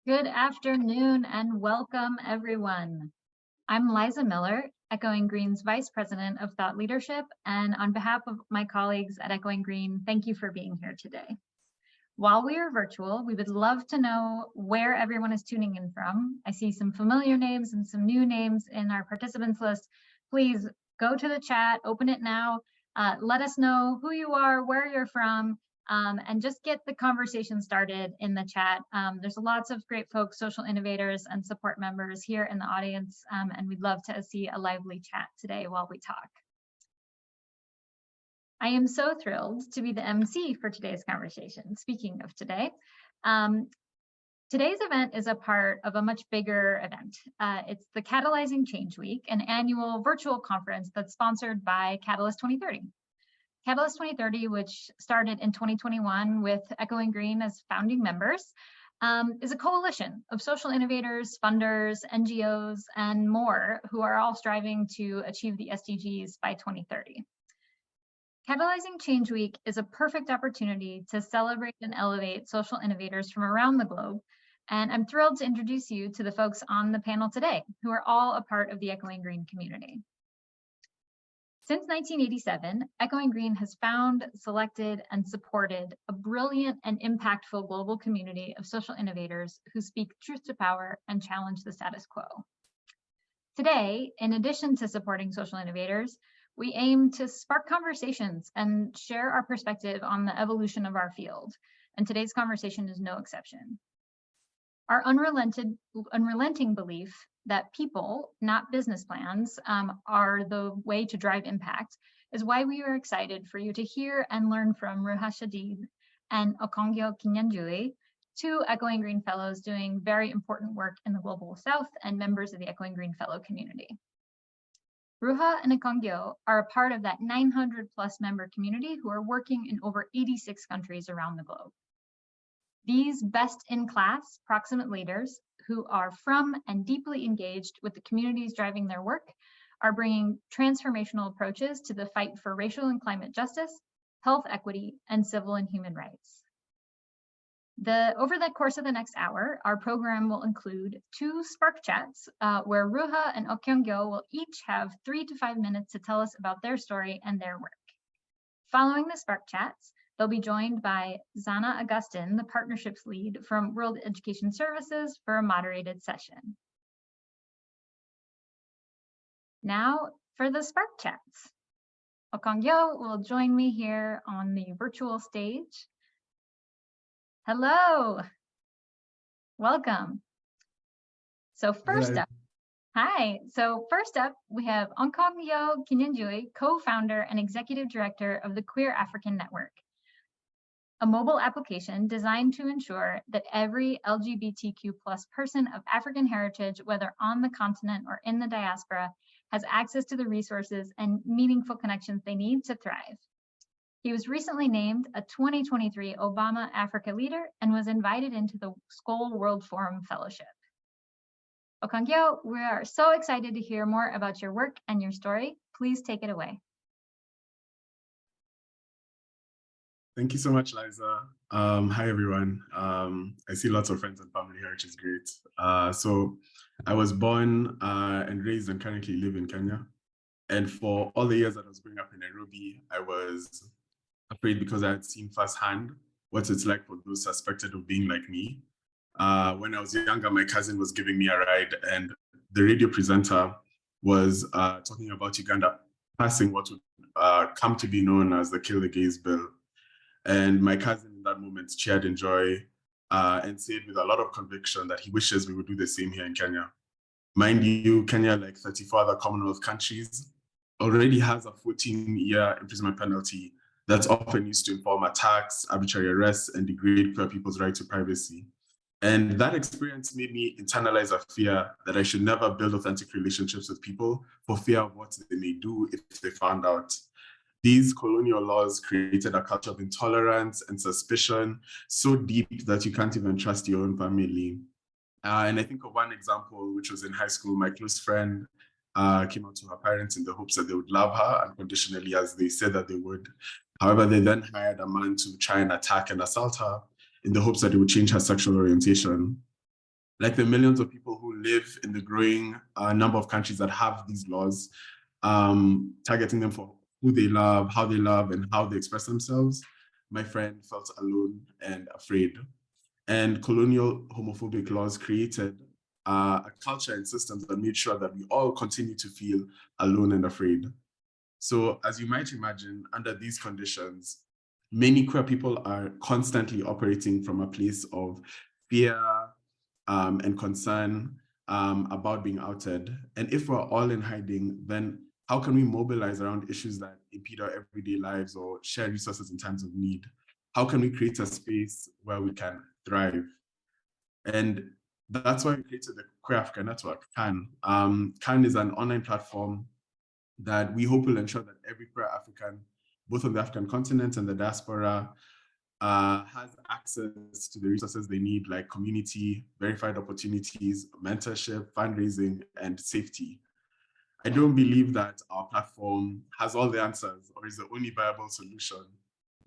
Good afternoon and welcome, everyone. I'm Liza Miller, Echoing Green's Vice President of Thought Leadership, and on behalf of my colleagues at Echoing Green, thank you for being here today. While we are virtual, we would love to know where everyone is tuning in from. I see some familiar names and some new names in our participants list. Please go to the chat, open it now, let us know who you are, where you're from, and just get the conversation started in the chat. There's lots of great folks, social innovators and support members here in the audience, and we'd love to see a lively chat today while we talk. I am so thrilled to be the MC for today's conversation. Speaking of today, today's event is a part of a much bigger event. It's the Catalysing Change Week, an annual virtual conference that's sponsored by Catalyst 2030. Catalyst 2030, which started in 2021 with Echoing Green as founding members, is a coalition of social innovators, funders, NGOs, and more who are all striving to achieve the SDGs by 2030. Catalyzing Change Week is a perfect opportunity to celebrate and elevate social innovators from around the globe, and I'm thrilled to introduce you to the folks on the panel today, who are all a part of the Echoing Green community. Since 1987, Echoing Green has found, selected, and supported a brilliant and impactful global community of social innovators who speak truth to power and challenge the status quo. Today, in addition to supporting social innovators, we aim to spark conversations and share our perspective on the evolution of our field, and today's conversation is no exception. Our unrelenting belief that people, not business plans, are the way to drive impact is why we are excited for you to hear and learn from Ruha Shadid and Okongyo Kinyanjui, two Echoing Green Fellows doing very important work in the Global South and members of the Echoing Green Fellow community. Ruha and Okongyo are a part of that 900+ member community who are working in over 86 countries around the globe. These best-in-class proximate leaders who are from and deeply engaged with the communities driving their work are bringing transformational approaches to the fight for racial and climate justice, health equity, and civil and human rights. Over the course of the next hour, our program will include 2 Spark Chats where Ruha and Okongyo will each have 3 to 5 minutes to tell us about their story and their work. Following the Spark Chats, they'll be joined by Zana Augustin, the partnerships lead from World Education Services, for a moderated session. Now for the Spark Chats. Okongyo will join me here on the virtual stage. Hello, welcome. So first up, hi. So first up, we have Okongyo Kinyanjui, co-founder and executive director of the Queer African Network, a mobile application designed to ensure that every LGBTQ+ person of African heritage, whether on the continent or in the diaspora, has access to the resources and meaningful connections they need to thrive. He was recently named a 2023 Obama Africa Leader and was invited into the Skoll World Forum Fellowship. Okongyo, we are so excited to hear more about your work and your story. Please take it away. Thank you so much, Liza. Hi, everyone. I see lots of friends and family here, which is great. So I was born and raised and currently live in Kenya. And for all the years that I was growing up in Nairobi, I was afraid because I had seen firsthand what it's like for those suspected of being like me. When I was younger, my cousin was giving me a ride and the radio presenter was talking about Uganda passing what would come to be known as the Kill the Gays bill. And my cousin in that moment cheered in joy and said with a lot of conviction that he wishes we would do the same here in Kenya. Mind you, Kenya, like 34 other Commonwealth countries, already has a 14-year imprisonment penalty that's often used to inform attacks, arbitrary arrests, and degrade queer people's right to privacy. And that experience made me internalize a fear that I should never build authentic relationships with people for fear of what they may do if they found out. These colonial laws created a culture of intolerance and suspicion so deep that you can't even trust your own family. And I think of one example, which was in high school. My close friend came out to her parents in the hopes that they would love her unconditionally, as they said that they would. However, they then hired a man to try and attack and assault her in the hopes that it would change her sexual orientation. like the millions of people who live in the growing number of countries that have these laws, targeting them for who they love, and how they express themselves, my friend felt alone and afraid. And colonial homophobic laws created a culture and systems that made sure that we all continue to feel alone and afraid. So as you might imagine, under these conditions, many queer people are constantly operating from a place of fear and concern about being outed. And if we're all in hiding, then how can we mobilize around issues that impede our everyday lives or share resources in times of need? How can we create a space where we can thrive? And that's why we created the Queer Africa Network, CAN. CAN is an online platform that we hope will ensure that every queer African, both on the African continent and the diaspora, has access to the resources they need, like community, verified opportunities, mentorship, fundraising, and safety. I don't believe that our platform has all the answers or is the only viable solution,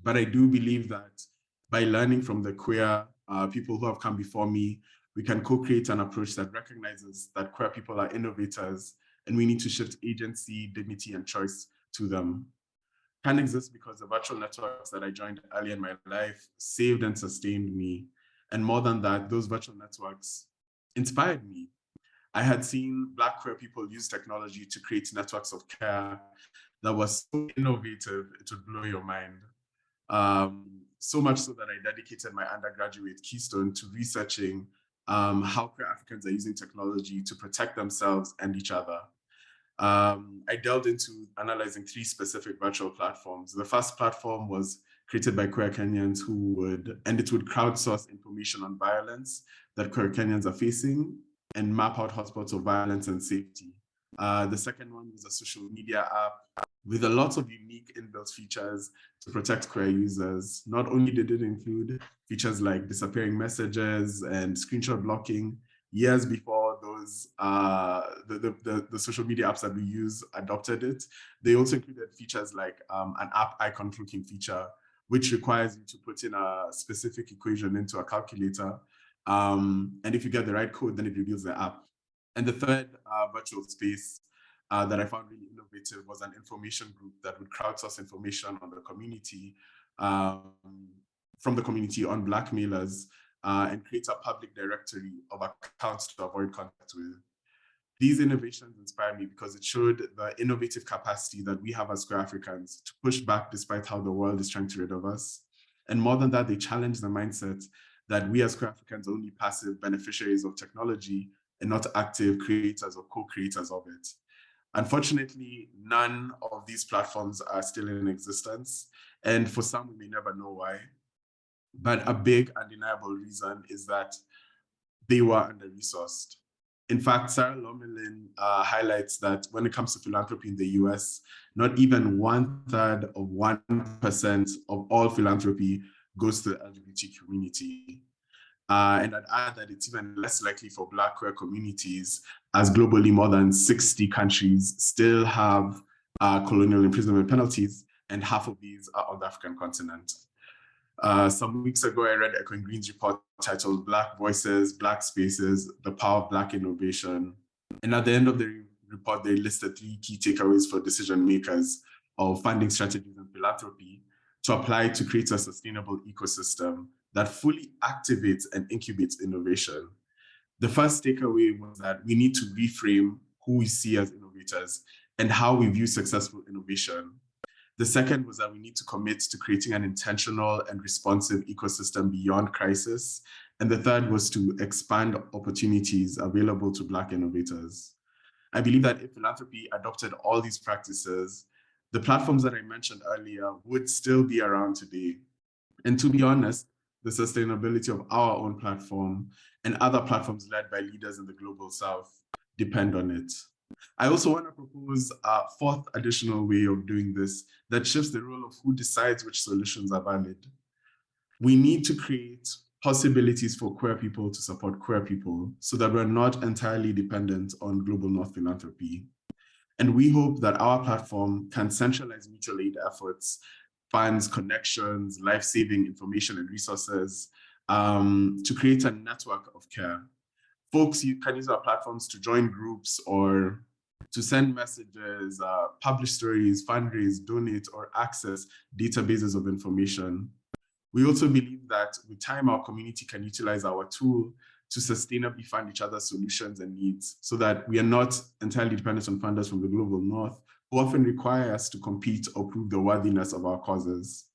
but I do believe that by learning from the queer people who have come before me, we can co-create an approach that recognizes that queer people are innovators and we need to shift agency, dignity, and choice to them. Can exist because the virtual networks that I joined early in my life saved and sustained me. And more than that, those virtual networks inspired me. I had seen Black queer people use technology to create networks of care that was so innovative, it would blow your mind. So much so that I dedicated my undergraduate keystone to researching how queer Africans are using technology to protect themselves and each other. I delved into analyzing 3 specific virtual platforms. The first platform was created by queer Kenyans it would crowdsource information on violence that queer Kenyans are facing and map out hotspots of violence and safety. The second one was a social media app with a lot of unique inbuilt features to protect queer users. Not only did it include features like disappearing messages and screenshot blocking, years before those the social media apps that we use adopted it, they also included features like an app icon looking feature, which requires you to put in a specific equation into a calculator. And if you get the right code, then it reveals the app. And the third virtual space that I found really innovative was an information group that would crowdsource information on the community, from the community on blackmailers, and create a public directory of accounts to avoid contact with. These innovations inspire me because it showed the innovative capacity that we have as queer Africans to push back despite how the world is trying to rid of us. And more than that, they challenge the mindset that we as queer Africans are only passive beneficiaries of technology and not active creators or co-creators of it. Unfortunately, none of these platforms are still in existence. And for some, we may never know why. But a big undeniable reason is that they were under-resourced. In fact, Sarah Lomelin highlights that when it comes to philanthropy in the US, not even 1/3 of 1% of all philanthropy goes to the LGBT community. And I'd add that it's even less likely for Black queer communities, as globally more than 60 countries still have colonial imprisonment penalties, and half of these are on the African continent. Some weeks ago, I read Echo and Green's report titled Black Voices, Black Spaces, the Power of Black Innovation. And at the end of the report, they listed 3 key takeaways for decision makers of funding strategies and philanthropy to apply to create a sustainable ecosystem that fully activates and incubates innovation. The first takeaway was that we need to reframe who we see as innovators and how we view successful innovation. The second was that we need to commit to creating an intentional and responsive ecosystem beyond crisis. And the third was to expand opportunities available to Black innovators. I believe that if philanthropy adopted all these practices, the platforms that I mentioned earlier would still be around today. And to be honest, the sustainability of our own platform and other platforms led by leaders in the global South depend on it. I also want to propose a 4th additional way of doing this that shifts the role of who decides which solutions are valid. We need to create possibilities for queer people to support queer people so that we're not entirely dependent on global North philanthropy. And we hope that our platform can centralize mutual aid efforts, funds, connections, life-saving information and resources to create a network of care. folks can use our platforms to join groups or to send messages, publish stories, fundraise, donate, or access databases of information. We also believe that with time, our community can utilize our tool to sustainably fund each other's solutions and needs so that we are not entirely dependent on funders from the global north who often require us to compete or prove the worthiness of our causes.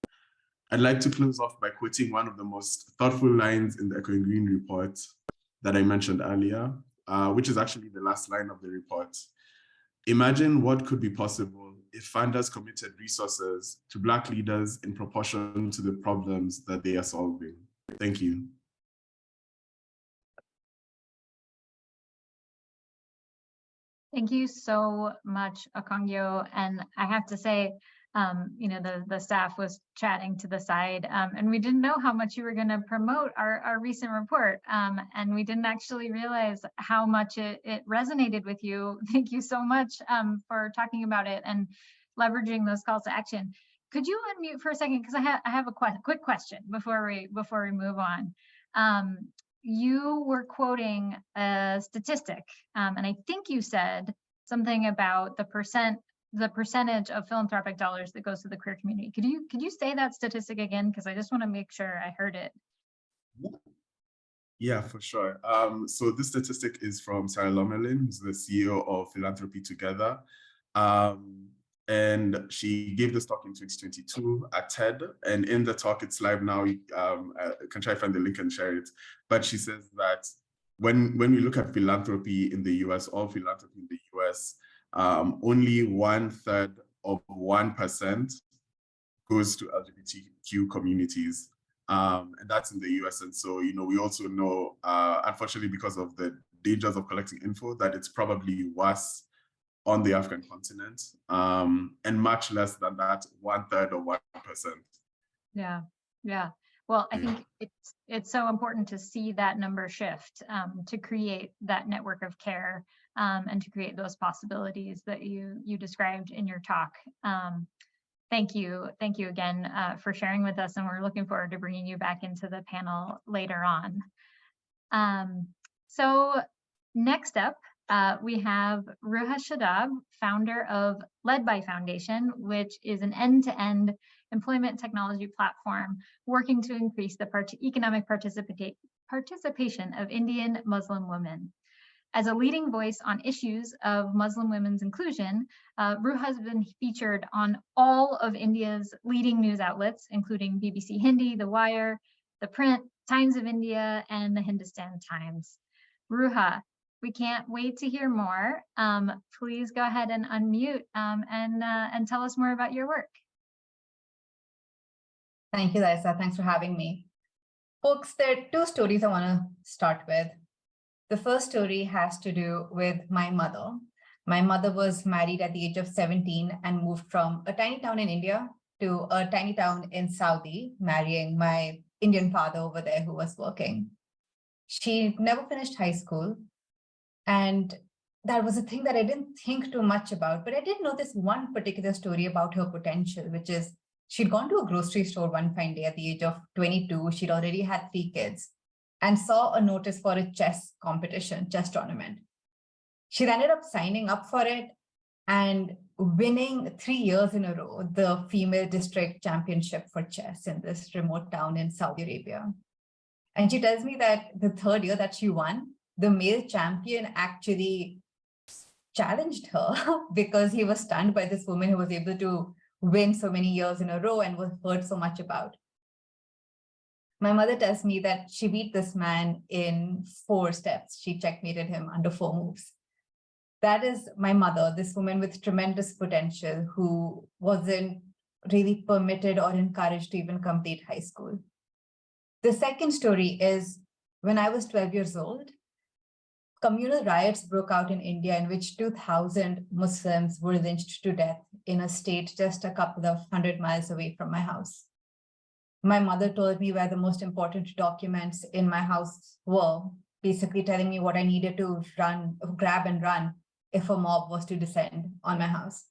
I'd like to close off by quoting one of the most thoughtful lines in the Echo and Green report that I mentioned earlier, which is actually the last line of the report. Imagine what could be possible if funders committed resources to Black leaders in proportion to the problems that they are solving. Thank you. Thank you so much, Okongyo. And I have to say, you know, the staff was chatting to the side, and we didn't know how much you were going to promote our recent report, and we didn't actually realize how much it resonated with you. Thank you so much for talking about it and leveraging those calls to action. Could you unmute for a second, because I have a quick question before we move on. You were quoting a statistic, and I think you said something about the percentage of philanthropic dollars that goes to the queer community. Could you say that statistic again? Because I just want to make sure I heard it. Yeah, for sure. So this statistic is from Sarah Lomelin, who's the CEO of Philanthropy Together. And she gave this talk in 2022 at TED. And in the talk, it's live now. I can try to find the link and share it. But she says that when we look at philanthropy in the US, all philanthropy in the US, only 1/3 of 1% goes to LGBTQ communities. And that's in the US. And so, you know, we also know, unfortunately, because of the dangers of collecting info, that it's probably worse on the African continent, and much less than that 1/3 or 1%. Yeah. Well, I think it's so important to see that number shift, to create that network of care, and to create those possibilities that you described in your talk. Thank you again for sharing with us, and we're looking forward to bringing you back into the panel later on. So next up, we have Ruha Shadab, founder of Led by Foundation, which is an end-to-end employment technology platform working to increase the economic participation of Indian Muslim women. As a leading voice on issues of Muslim women's inclusion, Ruha has been featured on all of India's leading news outlets, including BBC Hindi, The Wire, The Print, Times of India, and the Hindustan Times. Ruha, we can't wait to hear more. Please go ahead and unmute and tell us more about your work. Thank you, Liza. Thanks for having me. Folks, there are two stories I want to start with. The first story has to do with my mother. My mother was married at the age of 17 and moved from a tiny town in India to a tiny town in Saudi, marrying my Indian father over there who was working. She never finished high school. And that was a thing that I didn't think too much about, but I did know this one particular story about her potential, which is she'd gone to a grocery store one fine day at the age of 22. She'd already had 3 kids and saw a notice for a chess competition, chess tournament. She ended up signing up for it and winning 3 years in a row, the female district championship for chess in this remote town in Saudi Arabia. And she tells me that the 3rd year that she won, the male champion actually challenged her because he was stunned by this woman who was able to win so many years in a row and was heard so much about. My mother tells me that she beat this man in 4 steps. She checkmated him under 4 moves. That is my mother, this woman with tremendous potential who wasn't really permitted or encouraged to even complete high school. The second story is when I was 12 years old, communal riots broke out in India in which 2,000 Muslims were lynched to death in a state just a couple of 100 miles away from my house. My mother told me where the most important documents in my house were, basically telling me what I needed to grab and run if a mob was to descend on my house.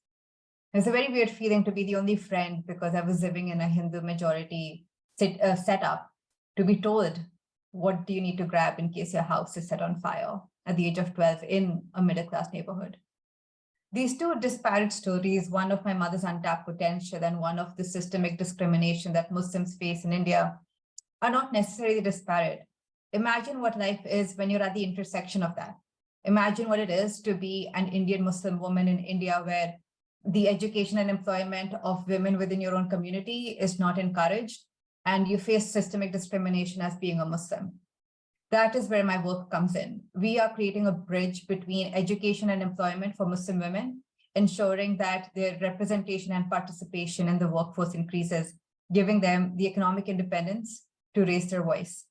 It's a very weird feeling to be the only friend because I was living in a Hindu majority setup, to be told what do you need to grab in case your house is set on fire at the age of 12 in a middle-class neighborhood. These two disparate stories, one of my mother's untapped potential and one of the systemic discrimination that Muslims face in India, are not necessarily disparate. Imagine what life is when you're at the intersection of that. Imagine what it is to be an Indian Muslim woman in India, where the education and employment of women within your own community is not encouraged, and you face systemic discrimination as being a Muslim. That is where my work comes in. We are creating a bridge between education and employment for Muslim women, ensuring that their representation and participation in the workforce increases, giving them the economic independence to raise their voice.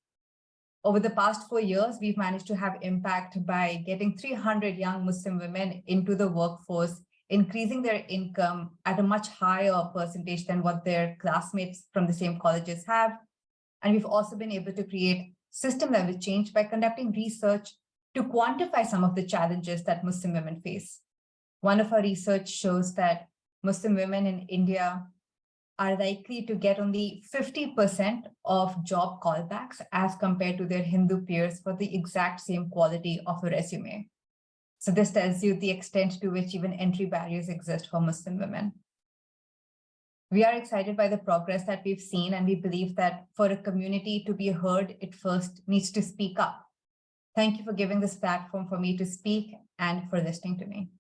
Over the past 4 years, we've managed to have impact by getting 300 young Muslim women into the workforce, increasing their income at a much higher percentage than what their classmates from the same colleges have. And we've also been able to create system-level change by conducting research to quantify some of the challenges that Muslim women face. One of our research shows that Muslim women in India are likely to get only 50% of job callbacks as compared to their Hindu peers for the exact same quality of a resume. So this tells you the extent to which even entry barriers exist for Muslim women. We are excited by the progress that we've seen, and we believe that for a community to be heard, it first needs to speak up. Thank you for giving this platform for me to speak and for listening to me.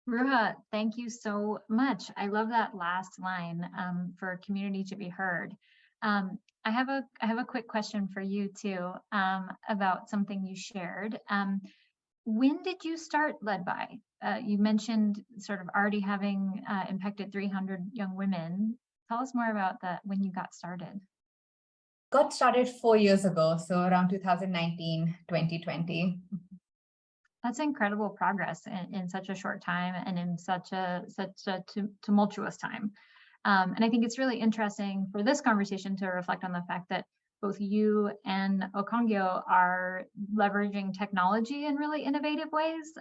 Ruha, thank you so much. I love that last line, for a community to be heard. I have a quick question for you too, about something you shared. When did you start Led By? You mentioned sort of already having impacted 300 young women. Tell us more about that, when you got started. Got started 4 years ago, so around 2019, 2020. That's incredible progress in such a short time and in such a tumultuous time. And I think it's really interesting for this conversation to reflect on the fact that both you and Okongyo are leveraging technology in really innovative ways.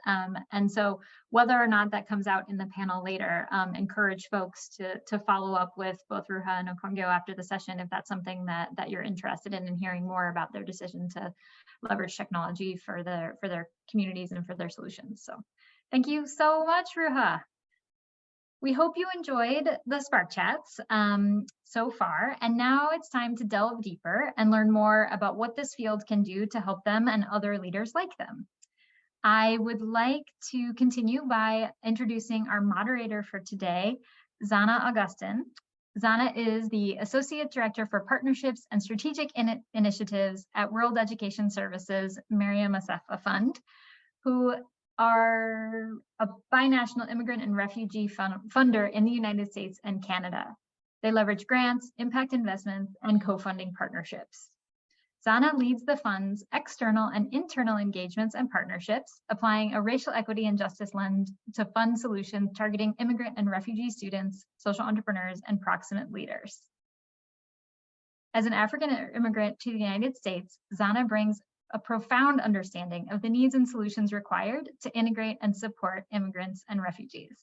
And so whether or not that comes out in the panel later, encourage folks to follow up with both Ruha and Okongyo after the session if that's something that you're interested in hearing more about their decision to leverage technology for their communities and for their solutions. So thank you so much, Ruha. We hope you enjoyed the Spark Chats so far, and now it's time to delve deeper and learn more about what this field can do to help them and other leaders like them. I would like to continue by introducing our moderator for today, Zana Augustin. Zana is the Associate Director for Partnerships and Strategic Initiatives at World Education Services Mariam Assefa Fund, who are a binational immigrant and refugee funder in the United States and Canada. They leverage grants, impact investments, and co-funding partnerships. Zana leads the fund's external and internal engagements and partnerships, applying a racial equity and justice lens to fund solutions targeting immigrant and refugee students, social entrepreneurs, and proximate leaders. As an African immigrant to the United States, Zana brings a profound understanding of the needs and solutions required to integrate and support immigrants and refugees.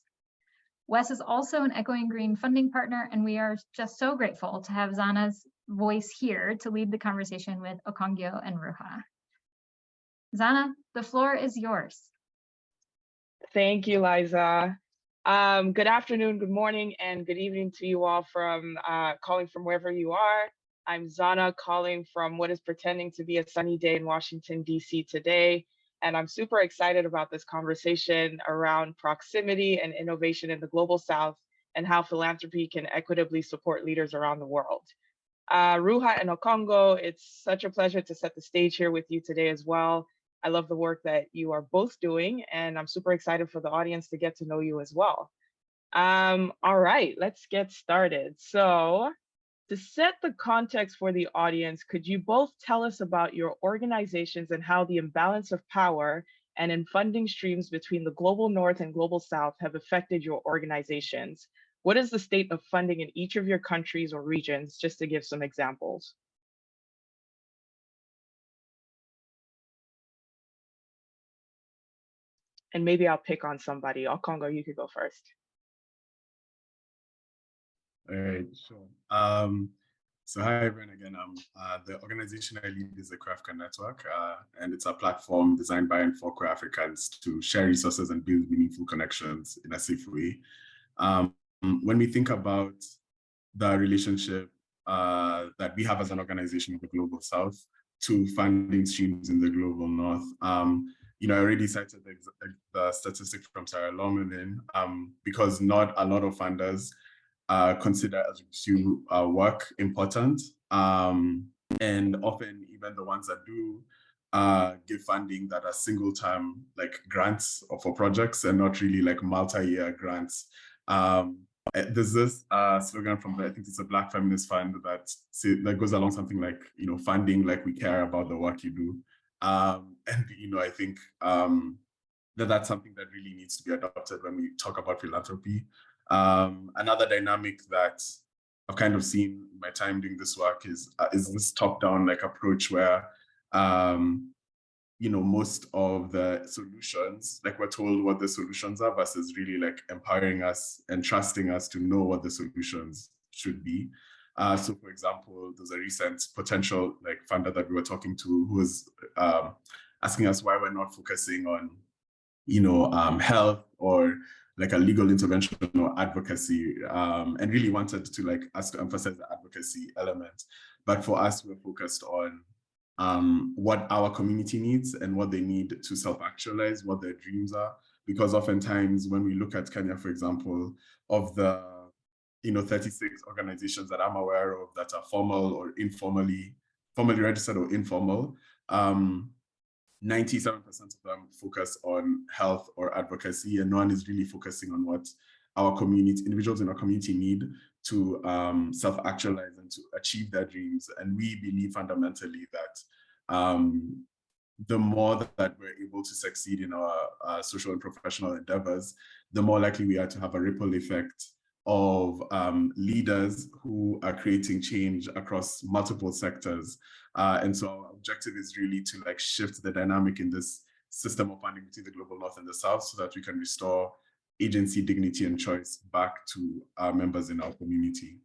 Wes is also an Echoing Green funding partner, and we are just so grateful to have Zana's voice here to lead the conversation with Okongyo and Ruha. Zana, the floor is yours. Thank you, Liza. Good afternoon, good morning, and good evening to you all from calling from wherever you are. I'm Zana calling from what is pretending to be a sunny day in Washington, DC today. And I'm super excited about this conversation around proximity and innovation in the Global South and how philanthropy can equitably support leaders around the world. Ruha and Okongyo, it's such a pleasure to set the stage here with you today as well. I love the work that you are both doing, and I'm super excited for the audience to get to know you as well. All right, let's get started. So, to set the context for the audience, could you both tell us about your organizations and how the imbalance of power and in funding streams between the Global North and Global South have affected your organizations? What is the state of funding in each of your countries or regions, just to give some examples? And maybe I'll pick on somebody. Okongyo, you could go first. All right, sure. So hi everyone again. The organization I lead is the Krafka Network, and it's a platform designed by and for queer Africans to share resources and build meaningful connections in a safe way. When we think about the relationship that we have as an organization in the Global South to funding streams in the Global North, I already cited the statistic from Sarah Longman, because not a lot of funders consider LGBT work important. And often even the ones that do give funding that are single term, like grants or for projects and not really like multi-year grants. There's this slogan from I think it's a Black Feminist Fund that goes along something like, funding like we care about the work you do. And I think that's something that really needs to be adopted when we talk about philanthropy. Another dynamic that I've kind of seen in my time doing this work is this top-down like approach where most of the solutions, like we're told what the solutions are versus really like empowering us and trusting us to know what the solutions should be. So for example, there's a recent potential like funder that we were talking to who was asking us why we're not focusing on, health or like a legal intervention or advocacy, and really wanted to like us to emphasize the advocacy element. But for us, we're focused on what our community needs and what they need to self-actualize, what their dreams are. Because oftentimes when we look at Kenya, for example, of the 36 organizations that I'm aware of that are formal or formally registered or informal, 97% of them focus on health or advocacy, and no one is really focusing on what our community, individuals in our community need to self-actualize and to achieve their dreams. And we believe fundamentally that the more that we're able to succeed in our social and professional endeavors, the more likely we are to have a ripple effect of leaders who are creating change across multiple sectors. And so our objective is really to like shift the dynamic in this system of funding between the Global North and the South so that we can restore agency, dignity, and choice back to our members in our community.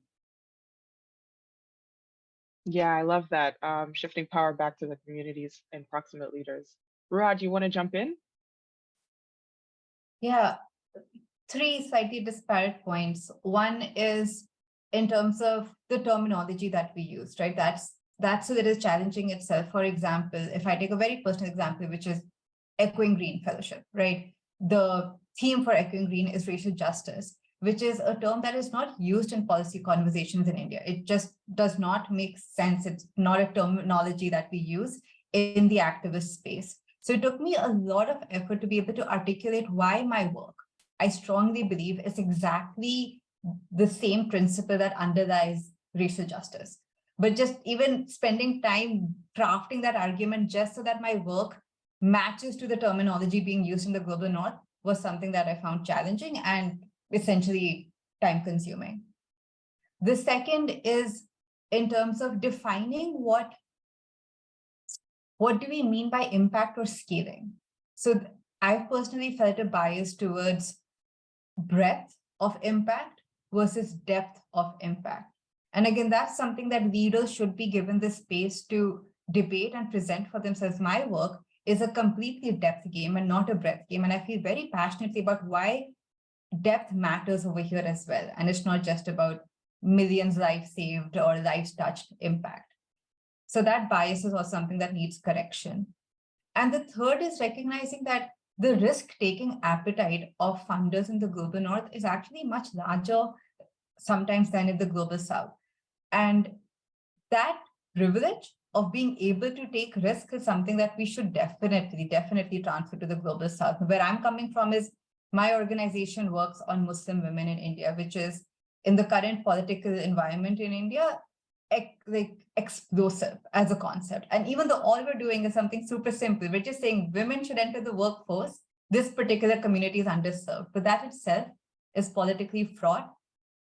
Yeah, I love that. Shifting power back to the communities and proximate leaders. Ruha, do you want to jump in? Yeah, 3 slightly disparate points. One is in terms of the terminology that we use, right? That's so that is challenging itself. For example, if I take a very personal example, which is Echoing Green Fellowship, right? The theme for Echoing Green is racial justice, which is a term that is not used in policy conversations in India. It just does not make sense. It's not a terminology that we use in the activist space. So it took me a lot of effort to be able to articulate why my work, I strongly believe, is exactly the same principle that underlies racial justice. But just even spending time crafting that argument just so that my work matches to the terminology being used in the Global North was something that I found challenging and essentially time consuming. The second is in terms of defining what do we mean by impact or scaling? So I've personally felt a bias towards breadth of impact versus depth of impact. And again, that's something that leaders should be given the space to debate and present for themselves. My work is a completely depth game and not a breadth game. And I feel very passionately about why depth matters over here as well. And it's not just about millions lives saved or lives touched impact. So that bias is also something that needs correction. And the third is recognizing that the risk-taking appetite of funders in the Global North is actually much larger sometimes than in the Global South. And that privilege of being able to take risk is something that we should definitely transfer to the Global South. Where I'm coming from is my organization works on Muslim women in India, which is in the current political environment in India, like explosive as a concept. And even though all we're doing is something super simple, we're just saying women should enter the workforce, this particular community is underserved. But that itself is politically fraught,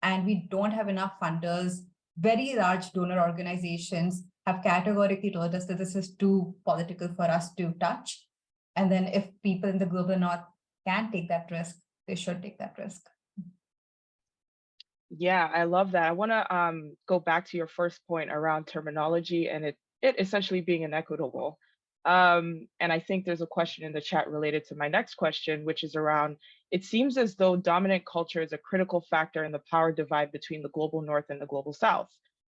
and we don't have enough funders. Very large donor organizations have categorically told us that this is too political for us to touch. And then if people in the Global North can take that risk, they should take that risk. Yeah, I love that. I want to go back to your first point around terminology and it essentially being inequitable. And I think there's a question in the chat related to my next question, which is around it seems as though dominant culture is a critical factor in the power divide between the global north and the global south.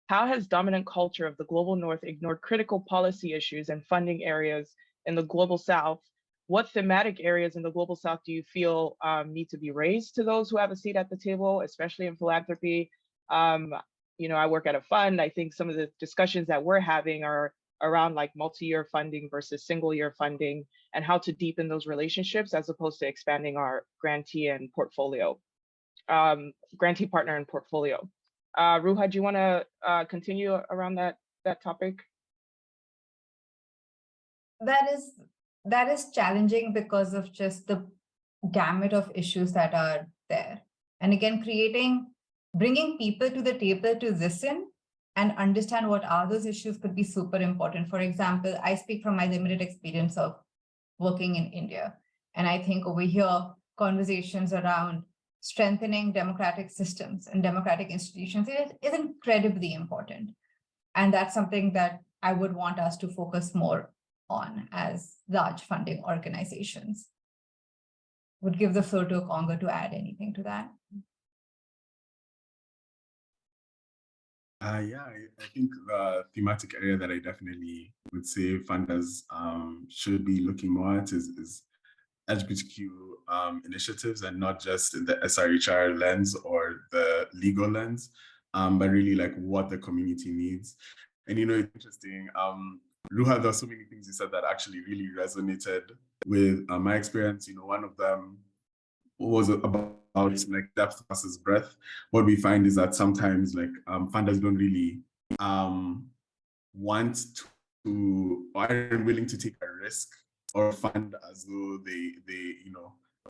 How has dominant culture of the global north ignored critical policy issues and funding areas in the global south? What thematic areas in the global south do you feel need to be raised to those who have a seat at the table, especially in philanthropy? Um, I work at a fund. I think some of the discussions that we're having are around like multi-year funding versus single-year funding and how to deepen those relationships as opposed to expanding our grantee and portfolio, grantee partner and portfolio. Ruha, do you want to continue around that topic? That is challenging because of just the gamut of issues that are there. And again, bringing people to the table to listen and understand what are those issues could be super important. For example, I speak from my limited experience of working in India. And I think over here, conversations around strengthening democratic systems and democratic institutions is incredibly important. And that's something that I would want us to focus more on as large funding organizations. Would give the floor to Congo to add anything to that. Yeah, I think the thematic area that I definitely would say funders should be looking more at is LGBTQ initiatives, and not just in the SRHR lens or the legal lens, but really like what the community needs. And it's interesting, Ruha, there are so many things you said that actually really resonated with my experience. One of them was about like depth versus breadth. What we find is that sometimes like funders don't really want to or aren't willing to take a risk or fund as though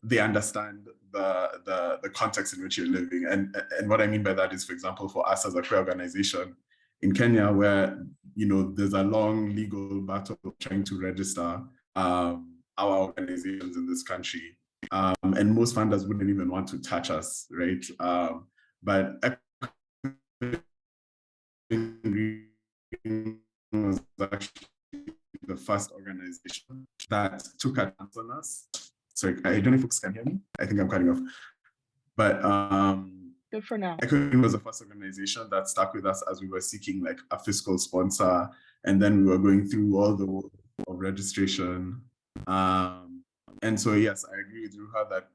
they understand the context in which you're living. And what I mean by that is, for example, for us as a queer organization in Kenya, where there's a long legal battle trying to register our organizations in this country. And most funders wouldn't even want to touch us, right? But was actually the first organization that took a chance on us. Sorry, I don't know if folks can hear me. I think I'm cutting off. But good for now. Equitably was the first organization that stuck with us as we were seeking like a fiscal sponsor, and then we were going through all the work of registration. And so, yes, I agree with Ruha that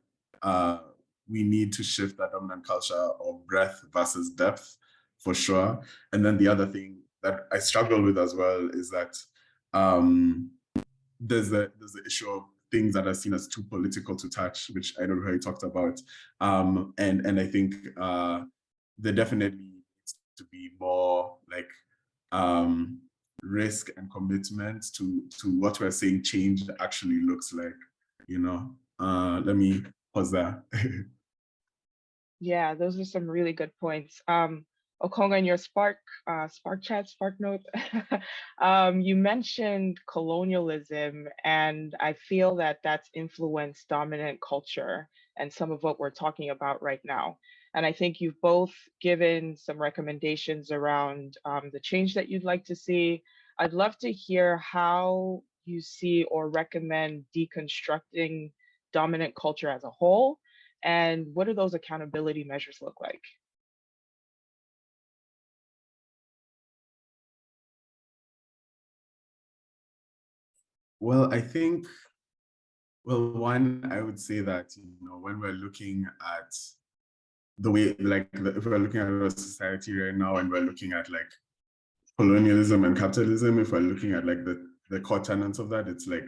we need to shift that dominant culture of breadth versus depth, for sure. And then the other thing that I struggle with as well is that there's the issue of things that are seen as too political to touch, which I know Ruha talked about. And I think there definitely needs to be more like risk and commitment to what we're saying change actually looks like. Let me pause there. Yeah, those are some really good points. Okonga, in your Spark note, you mentioned colonialism, and I feel that that's influenced dominant culture and some of what we're talking about right now. And I think you've both given some recommendations around the change that you'd like to see. I'd love to hear how you see or recommend deconstructing dominant culture as a whole, and what do those accountability measures look like? Well, I think, one, I would say that, when we're looking at the way, like, if we're looking at our society right now and we're looking at like colonialism and capitalism, if we're looking at like the core tenets of that, it's like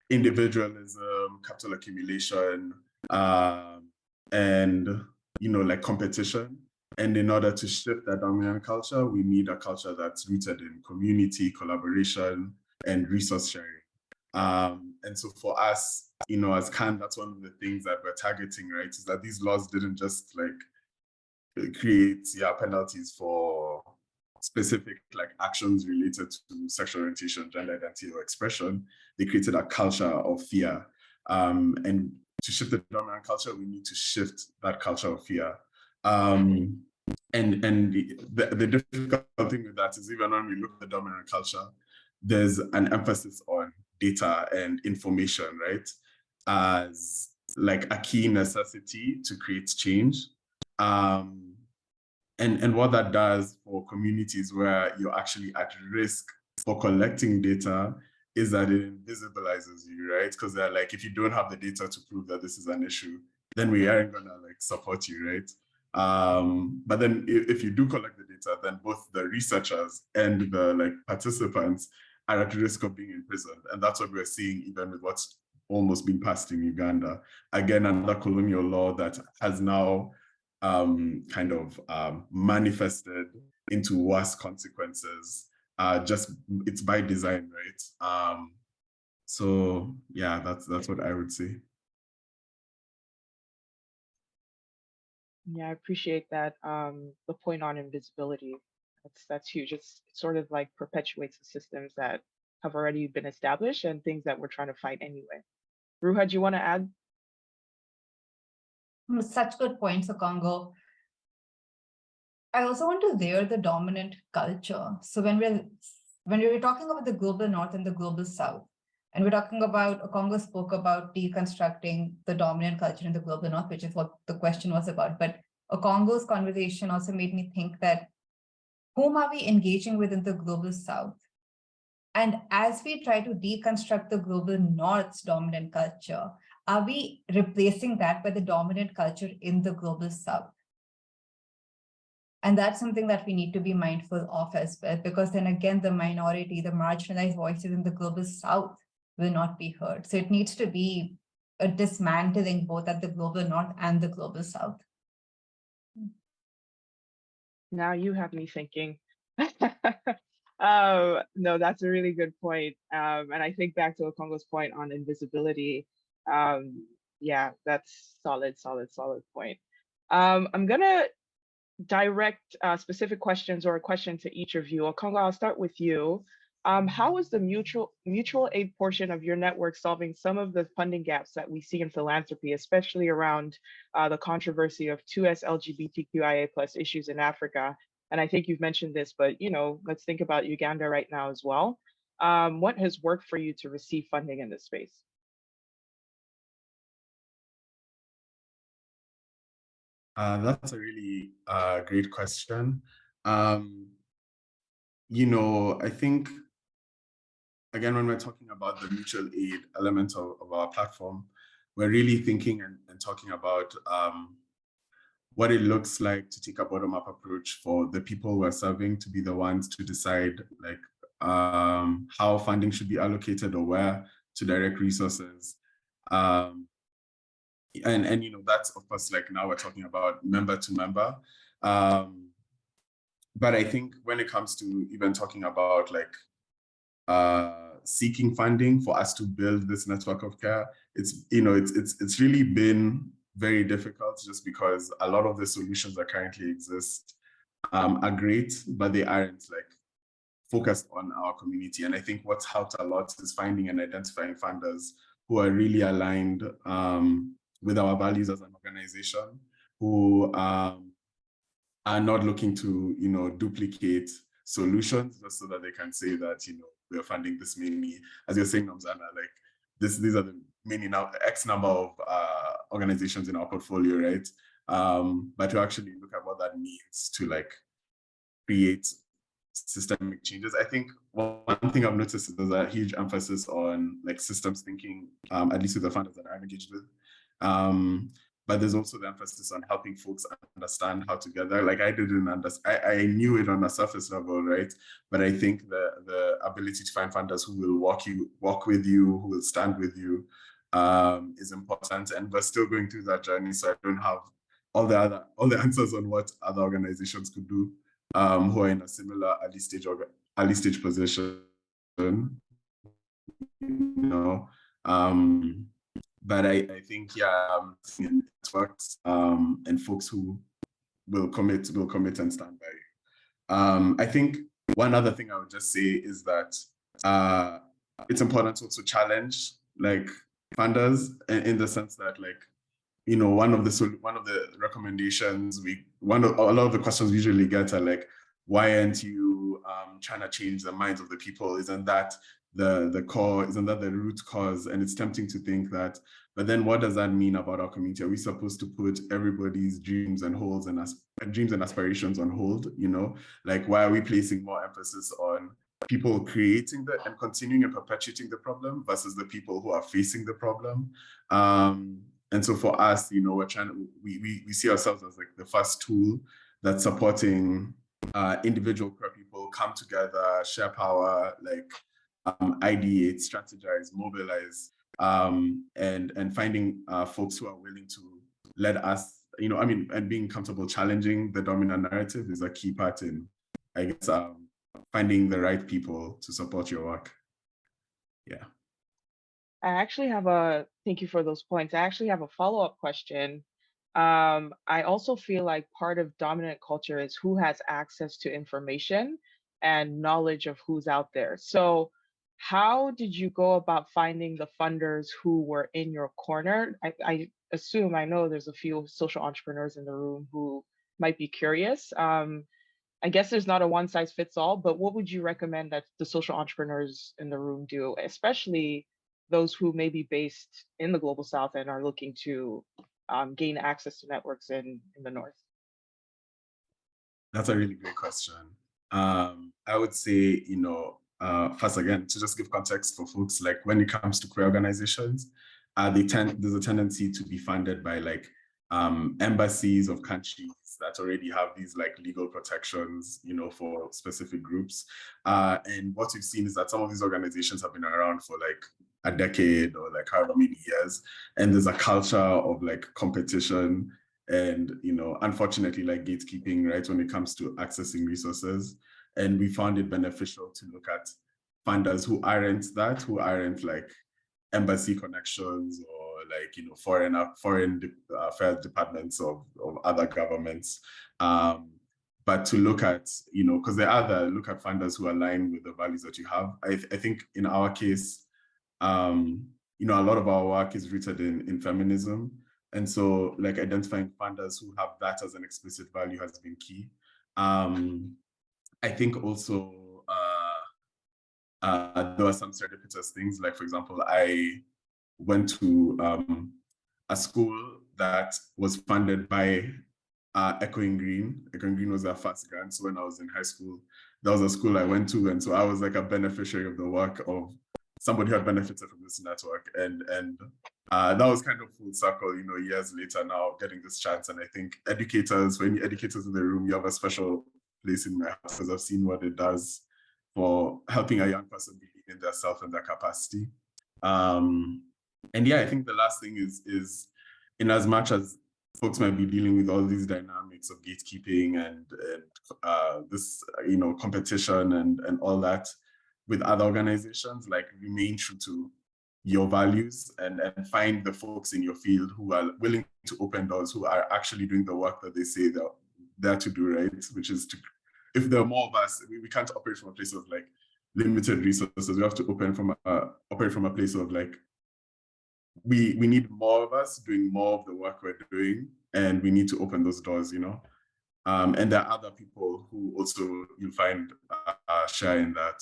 individualism, capital accumulation, and like competition. And in order to shift that dominant culture, we need a culture that's rooted in community, collaboration, and resource sharing. And so for us, as CAN, that's one of the things that we're targeting, right? Is that these laws didn't just like create penalties for specific like actions related to sexual orientation, gender identity, or expression. They created a culture of fear. And to shift the dominant culture, we need to shift that culture of fear. the difficult thing with that is even when we look at the dominant culture, there's an emphasis on data and information, right? As like a key necessity to create change. And what that does for communities where you're actually at risk for collecting data is that it invisibilizes you, right? Because they're like, if you don't have the data to prove that this is an issue, then we aren't gonna like support you, right? But then if you do collect the data, then both the researchers and the like participants are at risk of being imprisoned. And that's what we're seeing even with what's almost been passed in Uganda. Again, another colonial law that has now kind of manifested into worse consequences. Just it's by design, right? So yeah, that's what I would say. Yeah, I appreciate that. The point on invisibility, that's huge. It's sort of like perpetuates the systems that have already been established and things that we're trying to fight anyway. Ruha, do you want to add? Such good points, Okongo. I also want to layer the dominant culture. So when we're talking about the global north and the global south, and we're talking about, Okongo spoke about deconstructing the dominant culture in the global north, which is what the question was about. But Okongo's conversation also made me think that whom are we engaging with in the global south? And as we try to deconstruct the global north's dominant culture, are we replacing that by the dominant culture in the global south? And that's something that we need to be mindful of as well, because then again, the minority, the marginalized voices in the global south will not be heard. So it needs to be a dismantling both at the global north and the global south. Now you have me thinking. No, that's a really good point. And I think back to Okongo's point on invisibility. Yeah, that's solid point. I'm gonna direct specific questions or a question to each of you. Okongo, I'll start with you. How is the mutual aid portion of your network solving some of the funding gaps that we see in philanthropy, especially around the controversy of 2S LGBTQIA+ issues in Africa? And I think you've mentioned this, but let's think about Uganda right now as well. What has worked for you to receive funding in this space? That's a really great question. I think, again, when we're talking about the mutual aid element of our platform, we're really thinking and talking about what it looks like to take a bottom-up approach for the people we're serving to be the ones to decide like how funding should be allocated or where to direct resources. And that's of course like now we're talking about member to member. But I think when it comes to even talking about like seeking funding for us to build this network of care, it's really been very difficult just because a lot of the solutions that currently exist are great, but they aren't like focused on our community. And I think what's helped a lot is finding and identifying funders who are really aligned with our values as an organization, who are not looking to duplicate solutions just so that they can say that we're funding this many, as you're saying, Namzana, like these are the many now X number of organizations in our portfolio, right? But to actually look at what that means to like create systemic changes. I think one thing I've noticed is there's a huge emphasis on like systems thinking, at least with the funders that I'm engaged with. But there's also the emphasis on helping folks understand how to gather. Like I didn't understand, I knew it on a surface level, right? But I think the ability to find funders who will walk with you, who will stand with you, is important. And we're still going through that journey. So I don't have all the answers on what other organizations could do, who are in a similar early stage position. But I think, networks and folks who will commit and stand by. I think one other thing I would just say is that it's important to also challenge like funders in the sense that like, one of the recommendations a lot of the questions we usually get are like, why aren't you trying to change the minds of the people? Isn't that the core? Isn't that the root cause? And it's tempting to think that, but then what does that mean about our community? Are we supposed to put everybody's dreams and dreams and aspirations on hold? Like, why are we placing more emphasis on people creating and continuing and perpetuating the problem versus the people who are facing the problem? And so for us, we see ourselves as like the first tool that's supporting individual queer people come together, share power, like ideate, strategize, mobilize, and finding folks who are willing to let us, and being comfortable challenging the dominant narrative is a key part in, I guess, finding the right people to support your work. Yeah. Thank you for those points. I actually have a follow-up question. I also feel like part of dominant culture is who has access to information and knowledge of who's out there. So how did you go about finding the funders who were in your corner? I know there's a few social entrepreneurs in the room who might be curious. I guess there's not a one size fits all, but what would you recommend that the social entrepreneurs in the room do, especially those who may be based in the global south and are looking to gain access to networks in the north? That's a really great question. I would say, first, again, to just give context for folks, like when it comes to queer organizations, there's a tendency to be funded by like embassies of countries that already have these like legal protections, for specific groups. And what we've seen is that some of these organizations have been around for like a decade or like however many years, and there's a culture of like competition and, unfortunately, like gatekeeping, right, when it comes to accessing resources. And we found it beneficial to look at funders who aren't like embassy connections or like, foreign affairs departments of other governments. But to look at, because look at funders who align with the values that you have. I think in our case, a lot of our work is rooted in feminism. And so like identifying funders who have that as an explicit value has been key. I think also there were some serendipitous things. Like, for example, I went to a school that was funded by Echoing Green. Echoing Green was our first grant. So when I was in high school, that was a school I went to. And so I was like a beneficiary of the work of somebody who had benefited from this network. And that was kind of full circle, years later now getting this chance. And I think educators in the room, you have a special place in my heart because I've seen what it does for helping a young person believe in their self and their capacity. And yeah, I think the last thing is in as much as folks might be dealing with all these dynamics of gatekeeping and this, competition and all that with other organizations, like remain true to your values and find the folks in your field who are willing to open doors, who are actually doing the work that they say they're there to do, right? Which is if there are more of us, we can't operate from a place of like limited resources. We have to operate from a place of like, we need more of us doing more of the work we're doing, and we need to open those doors, and there are other people who also you'll find share in that.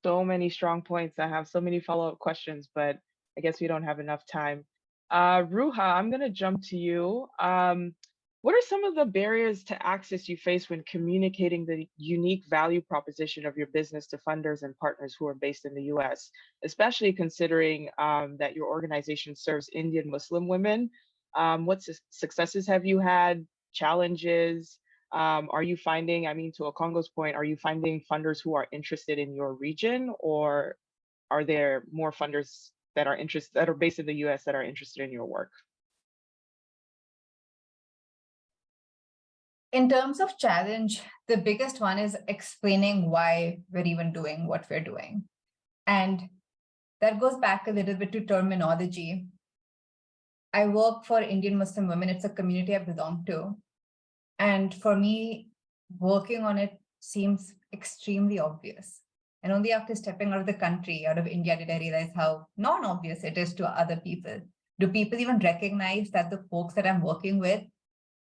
So many strong points. I have so many follow-up questions, but I guess we don't have enough time. Ruha, I'm going to jump to you. What are some of the barriers to access you face when communicating the unique value proposition of your business to funders and partners who are based in the US, especially considering that your organization serves Indian Muslim women? What successes have you had, challenges? Are you finding, to Okongo's point, are you finding funders who are interested in your region, or are there more funders that are based in the US that are interested in your work? In terms of challenge, the biggest one is explaining why we're even doing what we're doing. And that goes back a little bit to terminology. I work for Indian Muslim women. It's a community I belong to. And for me, working on it seems extremely obvious. And only after stepping out of the country, out of India, did I realize how non-obvious it is to other people. Do people even recognize that the folks that I'm working with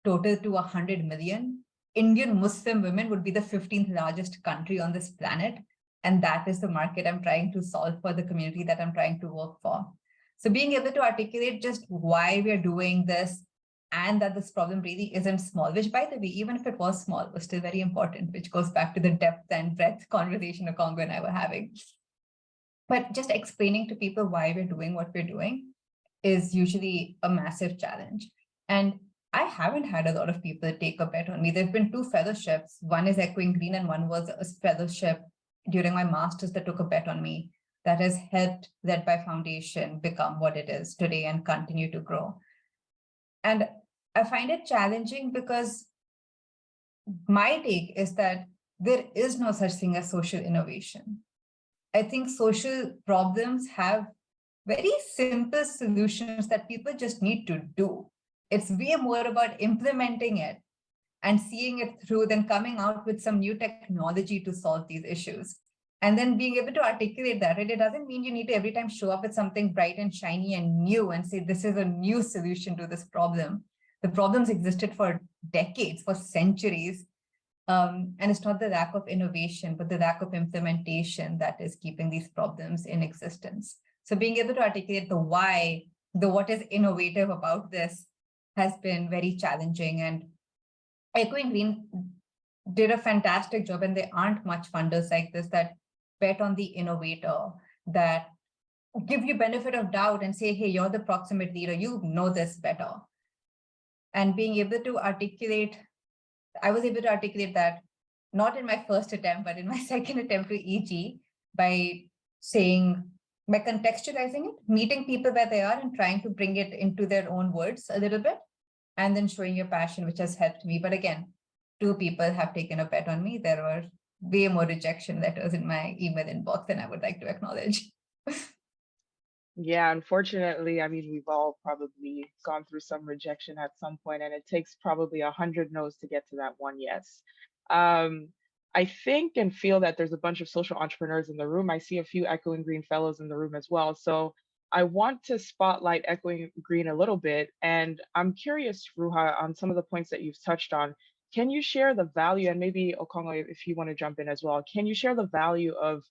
total to 100 million? Indian Muslim women would be the 15th largest country on this planet. And that is the market I'm trying to solve for, the community that I'm trying to work for. So being able to articulate just why we're doing this and that this problem really isn't small, which by the way, even if it was small, was still very important, which goes back to the depth and breadth conversation Okongo and I were having. But just explaining to people why we're doing what we're doing is usually a massive challenge. And I haven't had a lot of people take a bet on me. There've been 2 fellowships. One is Echoing Green and one was a fellowship during my master's that took a bet on me that has helped Led by Foundation become what it is today and continue to grow. And I find it challenging because my take is that there is no such thing as social innovation. I think social problems have very simple solutions that people just need to do. It's way more about implementing it and seeing it through than coming out with some new technology to solve these issues. And then being able to articulate that, right? It doesn't mean you need to every time show up with something bright and shiny and new and say, this is a new solution to this problem. The problems existed for decades, for centuries. And it's not the lack of innovation, but the lack of implementation that is keeping these problems in existence. So being able to articulate the why, the what is innovative about this has been very challenging. And Echoing Green did a fantastic job, and there aren't much funders like this that bet on the innovator, that give you benefit of doubt and say, hey, you're the proximate leader, you know this better. And being able to articulate, I was able to articulate that not in my first attempt, but in my second attempt to EG by contextualizing it, meeting people where they are and trying to bring it into their own words a little bit, and then showing your passion, which has helped me. But again, 2 people have taken a bet on me. There were way more rejection letters in my email inbox than I would like to acknowledge. Yeah, unfortunately, I mean, we've all probably gone through some rejection at some point, and it takes probably 100 no's to get to that one yes. I think and feel that there's a bunch of social entrepreneurs in the room. I see a few Echoing Green fellows in the room as well. So I want to spotlight Echoing Green a little bit. And I'm curious, Ruha, on some of the points that you've touched on. Can you share the value, and maybe Okongo, if you want to jump in as well, can you share the value of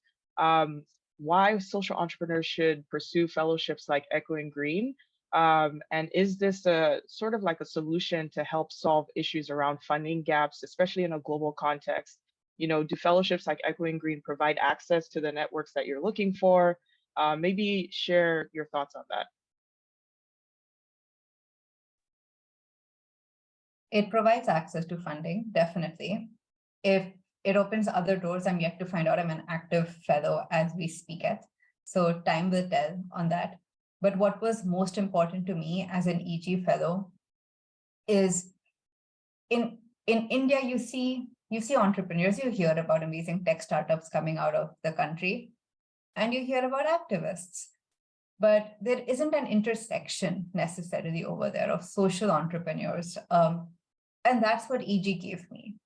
why social entrepreneurs should pursue fellowships like Echoing Green? And is this a sort of like a solution to help solve issues around funding gaps, especially in a global context? You know, do fellowships like Echoing Green provide access to the networks that you're looking for? Maybe share your thoughts on that. It provides access to funding, definitely. If it opens other doors, I'm yet to find out. I'm an active fellow as we speak at. So time will tell on that. But what was most important to me as an EG fellow is in India, you see entrepreneurs, you hear about amazing tech startups coming out of the country, and you hear about activists. But there isn't an intersection necessarily over there of social entrepreneurs. And that's what EG gave me.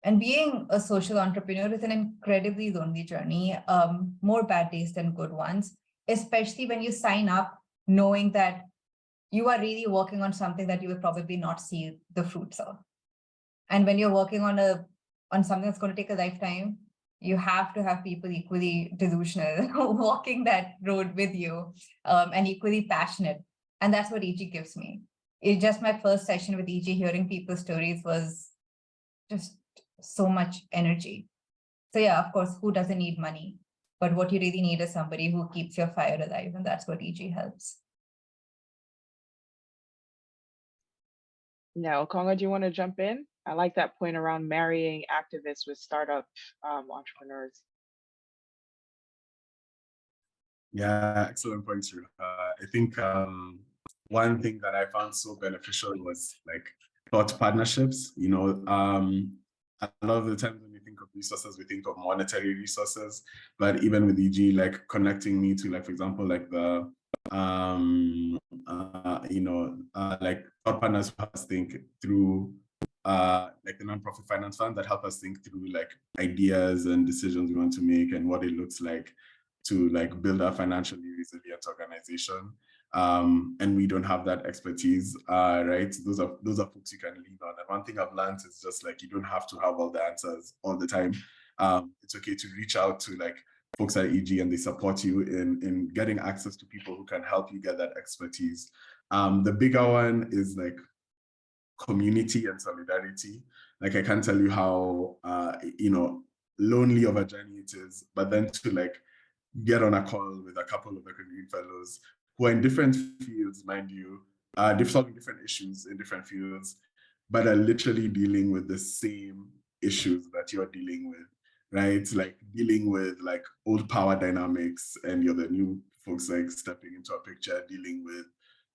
And being a social entrepreneur is an incredibly lonely journey, more bad days than good ones, especially when you sign up knowing that you are really working on something that you will probably not see the fruits of. And when you're working on something that's going to take a lifetime, you have to have people equally delusional walking that road with you, and equally passionate. And that's what EG gives me. It's just my first session with EG, hearing people's stories was just so much energy. So yeah, of course, who doesn't need money? But what you really need is somebody who keeps your fire alive, and that's what EG helps. Yeah, Okongo, do you want to jump in? I like that point around marrying activists with startup entrepreneurs. Yeah, excellent points, Ruha. I think one thing that I found so beneficial was like thought partnerships. You know, a lot of the times when we think of resources, we think of monetary resources, but even with EG, like connecting me to, like, for example, like the like thought partners who think through like the nonprofit finance fund that help us think through like ideas and decisions we want to make and what it looks like to like build a financially resilient organization. And we don't have that expertise, right? Those are folks you can lean on. And one thing I've learned is just like you don't have to have all the answers all the time. It's okay to reach out to like folks at EG and they support you in getting access to people who can help you get that expertise. The bigger one is like community and solidarity. Like I can't tell you how lonely of a journey it is, but then to like get on a call with a couple of the Green Fellows who are in different fields, mind you, they're solving different issues in different fields, but are literally dealing with the same issues that you're dealing with, right? Like dealing with like old power dynamics, and you're the new folks like stepping into a picture, dealing with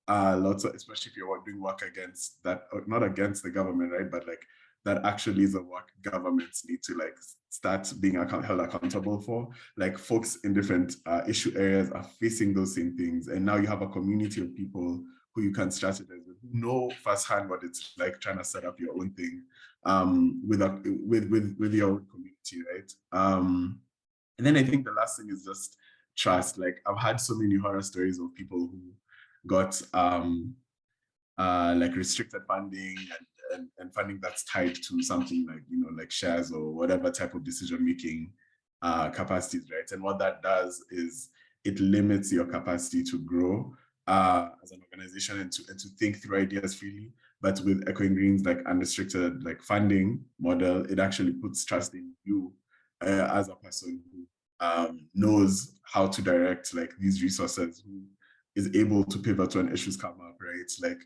lots of, especially if you're doing work against that, not against the government, right? But like that actually is the work governments need to like start being held accountable for. Like folks in different issue areas are facing those same things. And now you have a community of people who you can strategize with, who know firsthand what it's like trying to set up your own thing with your own community, right? And then I think the last thing is just trust. Like I've had so many horror stories of people who got like restricted funding and funding that's tied to something like, like shares or whatever type of decision-making capacities, right? And what that does is it limits your capacity to grow as an organization and to think through ideas freely. But with Echoing Green's like unrestricted like funding model, it actually puts trust in you as a person who knows how to direct like these resources, who is able to pivot when issues come up, right? Like,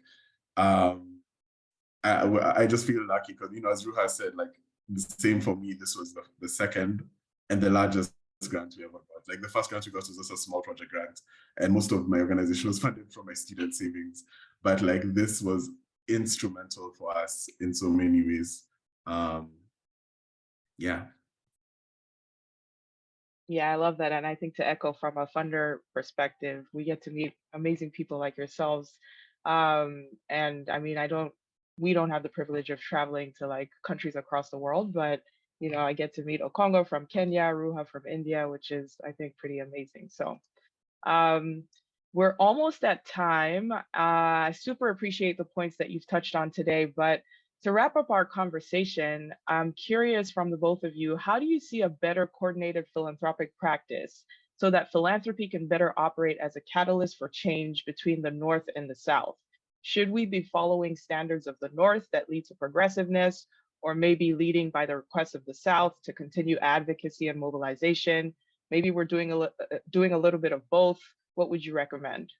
I just feel lucky because, as Ruha said, like the same for me, this was the second and the largest grant we ever got. Like the first grant we got was just a small project grant, and most of my organization was funded from my student savings. But like this was instrumental for us in so many ways. Yeah. Yeah, I love that. And I think to echo from a funder perspective, we get to meet amazing people like yourselves. And I mean, we don't have the privilege of traveling to like countries across the world, but I get to meet Okongo from Kenya, Ruha from India, which is, I think, pretty amazing. So we're almost at time. I super appreciate the points that you've touched on today, but to wrap up our conversation, I'm curious from the both of you, how do you see a better coordinated philanthropic practice so that philanthropy can better operate as a catalyst for change between the North and the South? Should we be following standards of the North that lead to progressiveness, or maybe leading by the request of the South to continue advocacy and mobilization? Maybe we're doing a little bit of both. What would you recommend?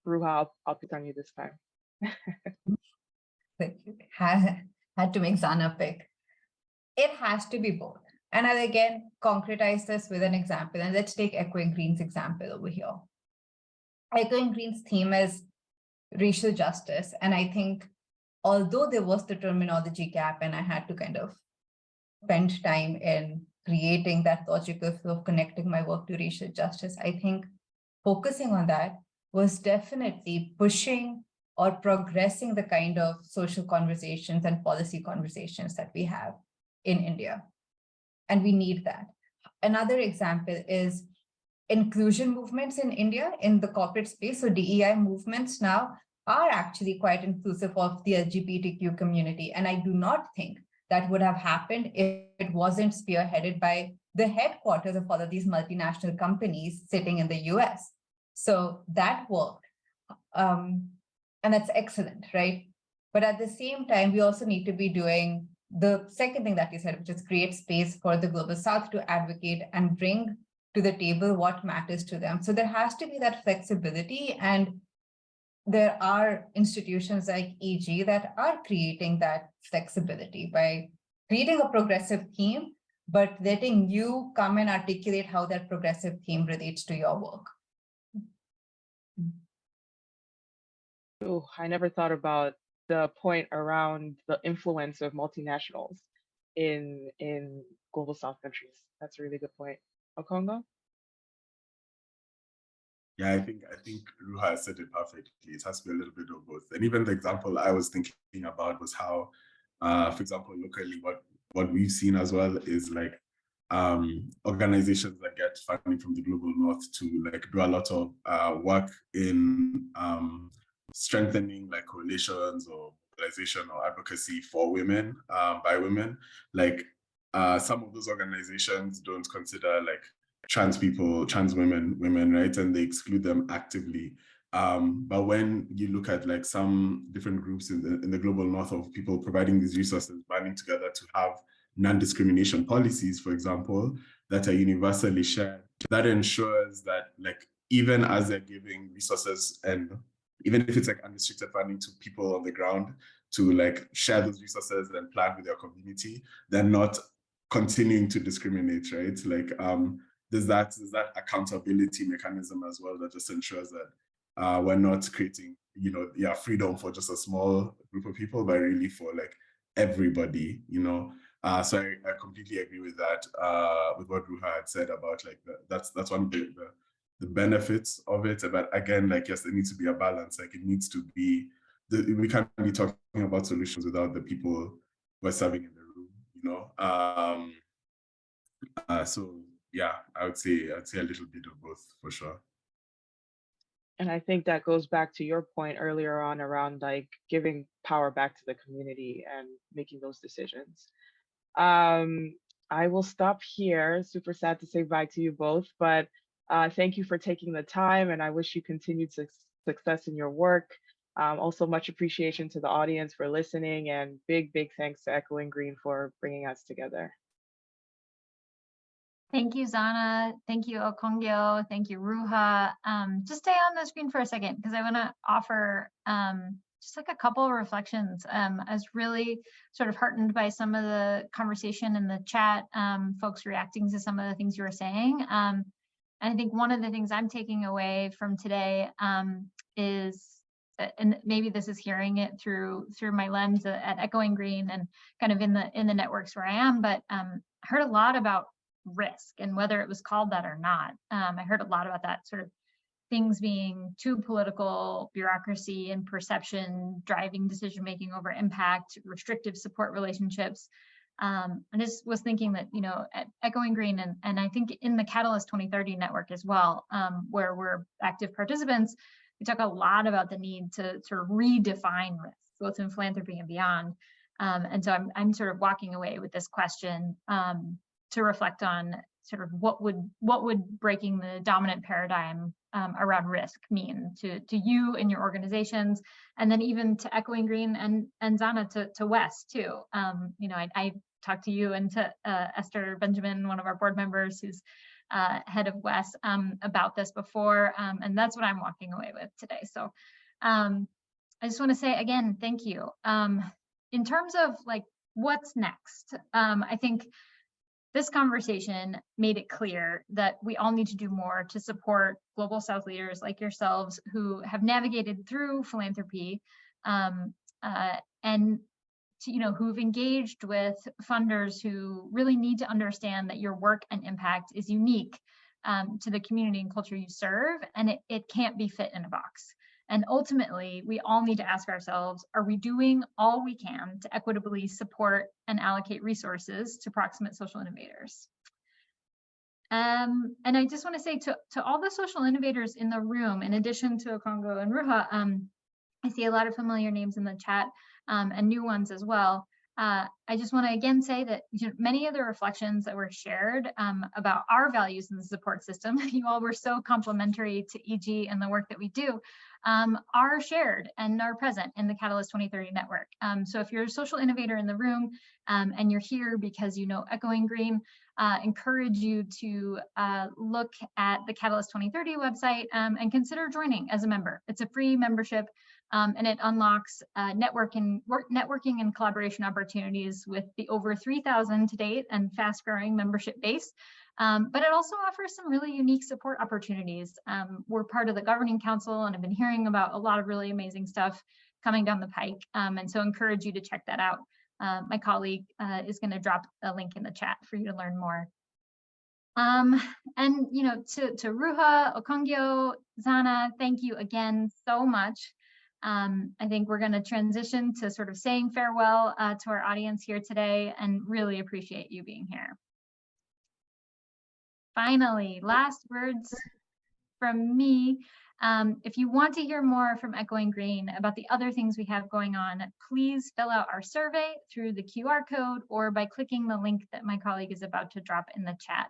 Ruha, I'll pick on you this time. Had to make Zana pick. It has to be both. And I'll again concretize this with an example. And let's take Echoing Green's example over here. Echoing Green's theme is racial justice. And I think although there was the terminology gap and I had to kind of spend time in creating that logical flow of connecting my work to racial justice, I think focusing on that was definitely pushing or progressing the kind of social conversations and policy conversations that we have in India. And we need that. Another example is inclusion movements in India in the corporate space. So DEI movements now are actually quite inclusive of the LGBTQ community. And I do not think that would have happened if it wasn't spearheaded by the headquarters of all of these multinational companies sitting in the US. So that worked. And that's excellent, right? But at the same time, we also need to be doing the second thing that you said, which is create space for the Global South to advocate and bring to the table what matters to them. So there has to be that flexibility, and there are institutions like EG that are creating that flexibility by creating a progressive theme, but letting you come and articulate how that progressive theme relates to your work. Oh, I never thought about the point around the influence of multinationals in Global South countries. That's a really good point. Okongo? Yeah, I think Ruha said it perfectly. It has to be a little bit of both. And even the example I was thinking about was how, for example, locally, what we've seen as well is like organizations that get funding from the global north to like do a lot of work in strengthening like coalitions or mobilization or advocacy for women by women. Like some of those organizations don't consider like trans people, trans women, right? And they exclude them actively. But when you look at like some different groups in the global north of people providing these resources, banding together to have non-discrimination policies, for example, that are universally shared, that ensures that like even as they're giving resources and even if it's like unrestricted funding to people on the ground to like share those resources and plan with their community, they're not continuing to discriminate, right? Like there's that accountability mechanism as well that just ensures that we're not creating, freedom for just a small group of people, but really for like everybody, So I completely agree with that, with what Ruha had said about like that's one of the benefits of it. But again, like yes, there needs to be a balance. Like it needs to be, we can't be talking about solutions without the people we're serving in the room, so yeah, I would say a little bit of both for sure. And I think that goes back to your point earlier on around like giving power back to the community and making those decisions. I will stop here. Super sad to say bye to you both, but thank you for taking the time, and I wish you continued success in your work. Also, much appreciation to the audience for listening, and big thanks to Echoing Green for bringing us together. Thank you, Zana. Thank you, Okongyo. Thank you, Ruha. Just stay on the screen for a second because I want to offer just like a couple of reflections. I was really sort of heartened by some of the conversation in the chat, folks reacting to some of the things you were saying. And I think one of the things I'm taking away from today is, and maybe this is hearing it through my lens at Echoing Green and kind of in the networks where I am, but I heard a lot about risk and whether it was called that or not. I heard a lot about that sort of things being too political, bureaucracy and perception, driving decision-making over impact, restrictive support relationships. I just was thinking that, at Echoing Green and I think in the Catalyst 2030 network as well, where we're active participants, we talk a lot about the need to sort of redefine risk, both in philanthropy and beyond. And so I'm sort of walking away with this question to reflect on sort of what would breaking the dominant paradigm around risk mean to you and your organizations, and then even to Echoing Green and Zana to Wes too. I talked to you and to Esther Benjamin, one of our board members who's head of Wes, about this before, and that's what I'm walking away with today. So I just want to say again, thank you. In terms of like what's next, I think this conversation made it clear that we all need to do more to support Global South leaders like yourselves who have navigated through philanthropy and who've engaged with funders who really need to understand that your work and impact is unique to the community and culture you serve, and it can't be fit in a box. And ultimately, we all need to ask ourselves, are we doing all we can to equitably support and allocate resources to proximate social innovators? And I just want to say to all the social innovators in the room, in addition to Okongo and Ruha, I see a lot of familiar names in the chat and new ones as well. I just want to again say that many of the reflections that were shared about our values in the support system, you all were so complimentary to EG and the work that we do, are shared and are present in the Catalyst 2030 network. So if you're a social innovator in the room and you're here because you know Echoing Green, encourage you to look at the Catalyst 2030 website and consider joining as a member. It's a free membership. And it unlocks networking and collaboration opportunities with the over 3,000 to date and fast-growing membership base. But it also offers some really unique support opportunities. We're part of the Governing Council, and I've been hearing about a lot of really amazing stuff coming down the pike. And so I encourage you to check that out. My colleague is going to drop a link in the chat for you to learn more. And to Ruha, Okongyo, Zana, thank you again so much. I think we're going to transition to sort of saying farewell to our audience here today, and really appreciate you being here. Finally, last words from me. If you want to hear more from Echoing Green about the other things we have going on, please fill out our survey through the QR code or by clicking the link that my colleague is about to drop in the chat.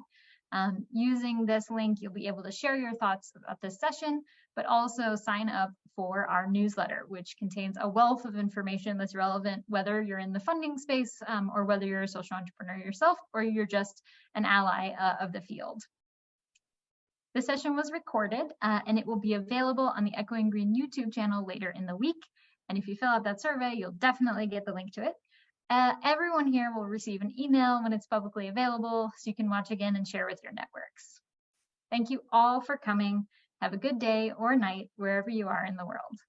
Using this link, you'll be able to share your thoughts about this session, but also sign up for our newsletter, which contains a wealth of information that's relevant, whether you're in the funding space or whether you're a social entrepreneur yourself, or you're just an ally of the field. The session was recorded and it will be available on the Echoing Green YouTube channel later in the week. And if you fill out that survey, you'll definitely get the link to it. Everyone here will receive an email when it's publicly available, so you can watch again and share with your networks. Thank you all for coming. Have a good day or night wherever you are in the world.